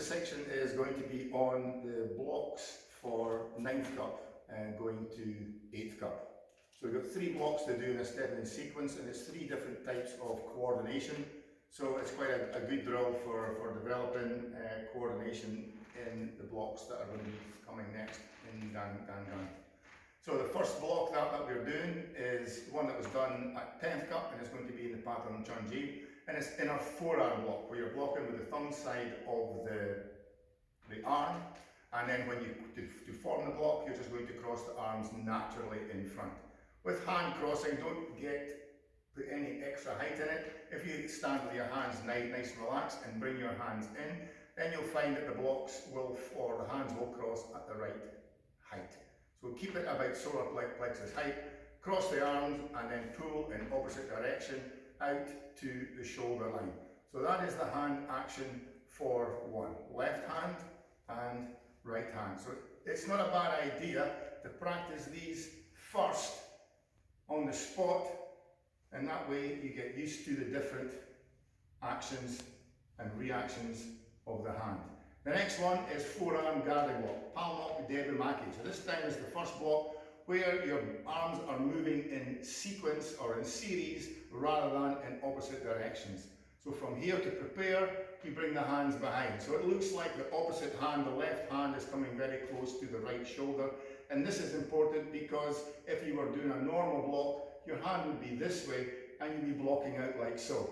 this section is going to be on the blocks for 9th Kup and going to 8th Kup. So we've got 3 blocks to do in a stepping sequence, and it's 3 different types of coordination. So it's quite a good drill for developing coordination in the blocks that are going to be coming next in Dan. So the first block that we're doing is one that was done at 10th Kup, and it's going to be in the pattern Chunji, and it's in our forearm block, where you're blocking with the thumb side of the arm, and then when you to form the block, you're just going to cross the arms naturally in front. With hand crossing, don't put any extra height in it. If you stand with your hands nice and relaxed and bring your hands in, then you'll find that the blocks or the hands will cross at the right height. So keep it about solar plexus height, cross the arms and then pull in opposite direction out to the shoulder line. So that is the hand action for one. Left hand and right hand. So it's not a bad idea to practice these first on the spot, and that way you get used to the different actions and reactions of the hand. The next one is forearm guarding block, palm maki. So this time is the first block where your arms are moving in sequence or in series rather than in opposite directions. So from here to prepare, you bring the hands behind. So it looks like the opposite hand, the left hand, is coming very close to the right shoulder. And this is important because if you were doing a normal block, your hand would be this way and you'd be blocking out like so.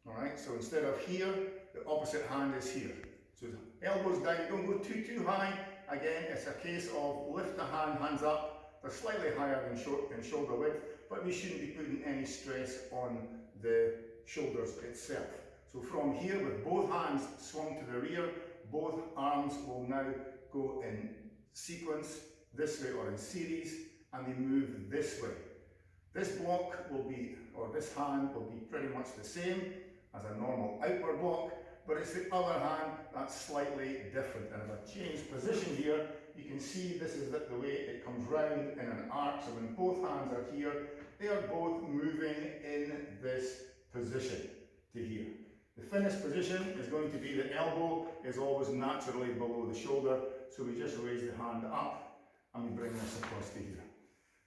Alright, so instead of here, the opposite hand is here. So elbows down, don't go too high. Again, it's a case of lift the hands up. They're slightly higher than shoulder width, but we shouldn't be putting any stress on the shoulders itself. So from here, with both hands swung to the rear, both arms will now go in sequence this way or in series, and they move this way. This block will be, or this hand will be pretty much the same as a normal outward block, but it's the other hand that's slightly different. And if I change position here, you can see this is the way it comes round in an arc. So when both hands are here, they are both moving in this position to here. The finished position is going to be the elbow is always naturally below the shoulder, so we just raise the hand up and we bring this across to here.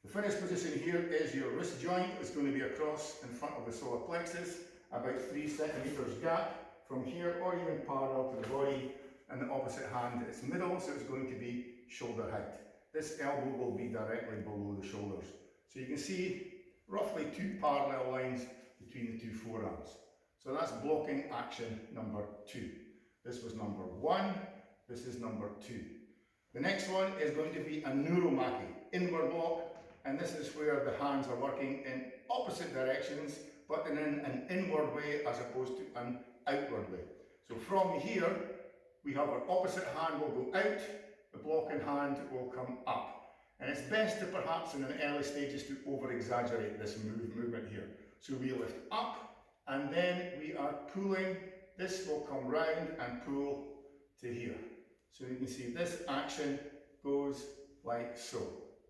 The finished position here is your wrist joint. It's going to be across in front of the solar plexus, about 3 centimeters gap from here, or even parallel to the body, and the opposite hand is middle, so it's going to be shoulder height. This elbow will be directly below the shoulders. So you can see roughly 2 parallel lines between the 2 forearms. So that's blocking action number 2. This was number 1, this is number 2. The next one is going to be a neuromaki, inward block, and this is where the hands are working in opposite directions, but in an inward way as opposed to an outward way. So from here, we have our opposite hand will go out, the blocking hand will come up. And it's best to perhaps in the early stages to over-exaggerate this movement here. So we lift up, and then we are pulling. This will come round and pull to here. So you can see this action goes like so.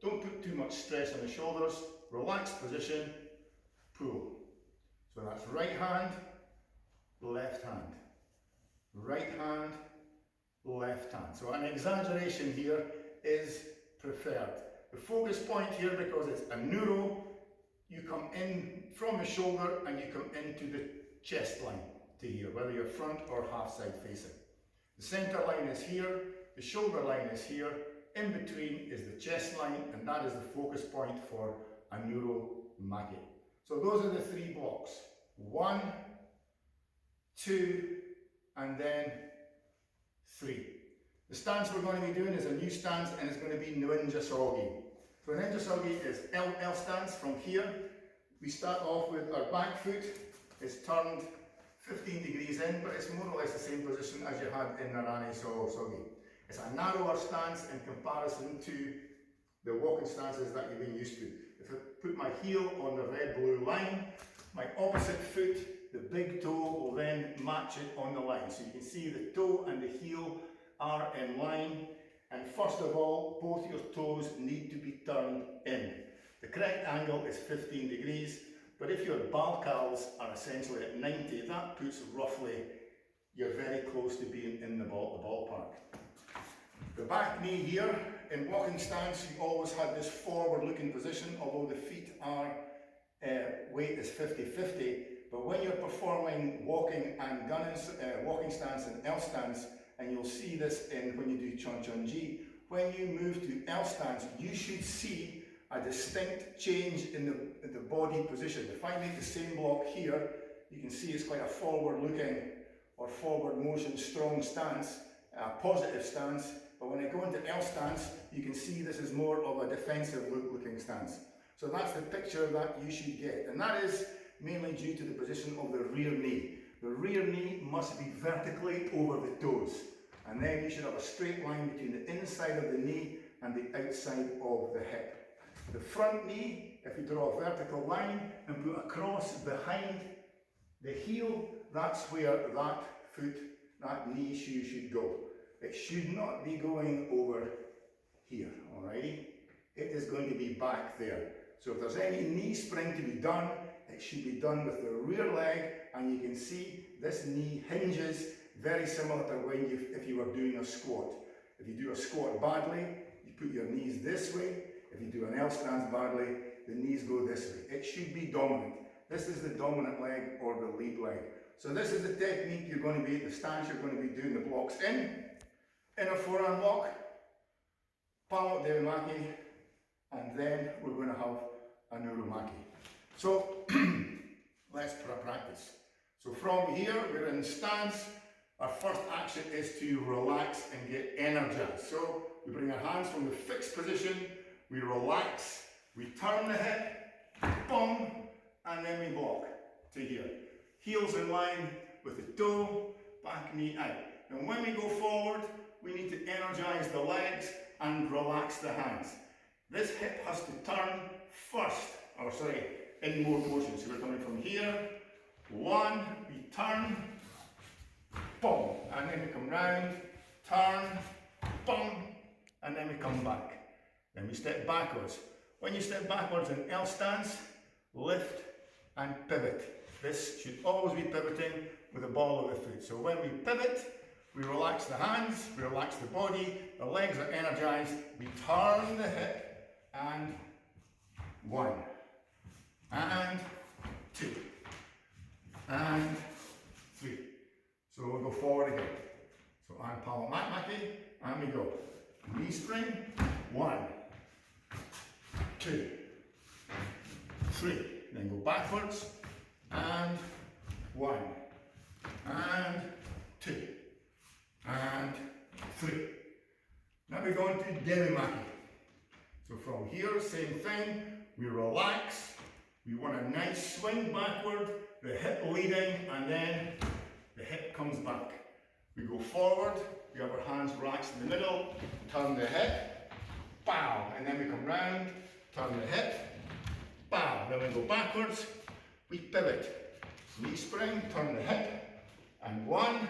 Don't put too much stress on the shoulders. Relaxed position, pull. So that's right hand, left hand. Right hand, left hand. So an exaggeration here is preferred. The focus point here, because it's a neuro, you come in from the shoulder and you come into the chest line to here, whether you're front or half side facing. The center line is here, the shoulder line is here, in between is the chest line, and that is the focus point for a neuromaki. So those are the 3 blocks. 1, 2, and then 3. The stance we're going to be doing is a new stance, and it's going to be ninja sogi. So ninja sogi is L stance. From here, we start off with our back foot is turned 15 degrees in, but it's more or less the same position as you had in Narani sogi. It's a narrower stance in comparison to the walking stances that you've been used to. If I put my heel on the red-blue line, my opposite foot, the big toe, will then match it on the line. So you can see the toe and the heel are in line, and first of all, both your toes need to be turned in. The correct angle is 15 degrees, but if your balcals are essentially at 90, that puts roughly you're very close to being in the ballpark. The back knee here, in walking stance, you always had this forward-looking position, although the feet are, weight is 50-50, but when you're performing walking and walking stance and L stance, and you'll see this when you do Chon-Chon-Ji, when you move to L stance, you should see a distinct change in the body position. If I make the same block here, you can see it's quite a forward-looking or forward motion strong stance, a positive stance, but when I go into L stance, you can see this is more of a defensive looking stance. So that's the picture that you should get, and that is mainly due to the position of the rear knee. The rear knee must be vertically over the toes, and then you should have a straight line between the inside of the knee and the outside of the hip. The front knee, if you draw a vertical line and put a cross behind the heel, that's where that foot, that knee shoe should go. It should not be going over here, alrighty? It is going to be back there. So if there's any knee spring to be done, it should be done with the rear leg, and you can see this knee hinges very similar to if you were doing a squat. If you do a squat badly, you put your knees this way. If you do an L stance badly, the knees go this way. It should be dominant. This is the dominant leg or the lead leg. So this is the technique you're going to be, the stance you're going to be doing the blocks in a forearm lock, palm Devimaki, and then we're going to have a Nurumaki. So let's practice. So from here, we're in stance. Our first action is to relax and get energized. So we bring our hands from the fixed position, we relax, we turn the hip, boom, and then we block to here. Heels in line with the toe, back knee out. And when we go forward, we need to energize the legs and relax the hands. This hip has to turn first, in more motion. So we're coming from here, one, we turn, boom, and then we come round, turn, boom, and then we come back. Then we step backwards. When you step backwards in L stance, lift and pivot. This should always be pivoting with the ball of the foot. So when we pivot, we relax the hands, we relax the body, the legs are energized, we turn the hip, and one, and two, and three. So we'll go forward again. So I'm Palomaki, and we go. Knee spring, 1, 2, 3. Then go backwards, and 1, and 2, and 3. Now we go into Devimaki. So from here, same thing, we relax, we want a nice swing backward, the hip leading, and then the hip comes back. We go forward, we have our hands relaxed in the middle, turn the hip, bow, and then we come round, turn the hip, bow, then we go backwards, we pivot, knee spring, turn the hip, and 1,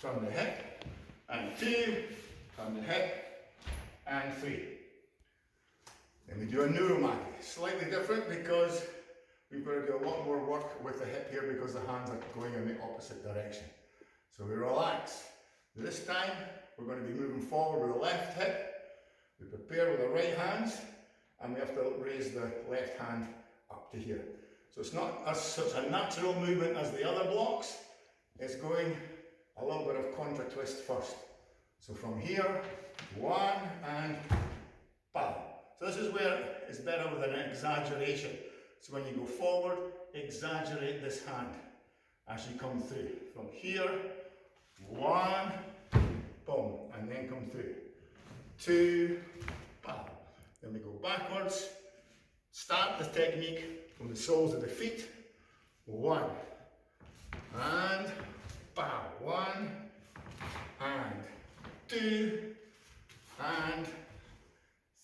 turn the hip, and 2, turn the hip, and 3. Then we do a Nurumaki, slightly different because we've got to do a lot more work with the hip here because the hands are going in the opposite direction. So we relax. This time we're going to be moving forward with the left hip. We prepare with the right hands, and we have to raise the left hand up to here. So it's not as such a natural movement as the other blocks. It's going a little bit of contra twist first. So from here, 1 and bow. So this is where it's better with an exaggeration. So when you go forward, exaggerate this hand as you come through. From here, 1, boom, and then come through. 2, bow. Then we go backwards. Start the technique from the soles of the feet. 1, and bow. 1, and 2, and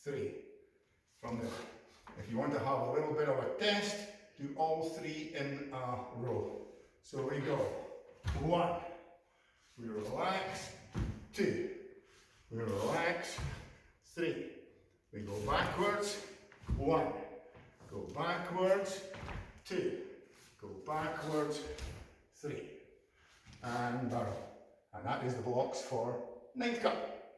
3. From there. If you want to have a little bit of a test, do all 3 in a row. So we go. 1, we relax. 2, we relax. 3, we go backwards. 1, go backwards. 2, go backwards. 3. and barrel. And that is the blocks for 9th Kup.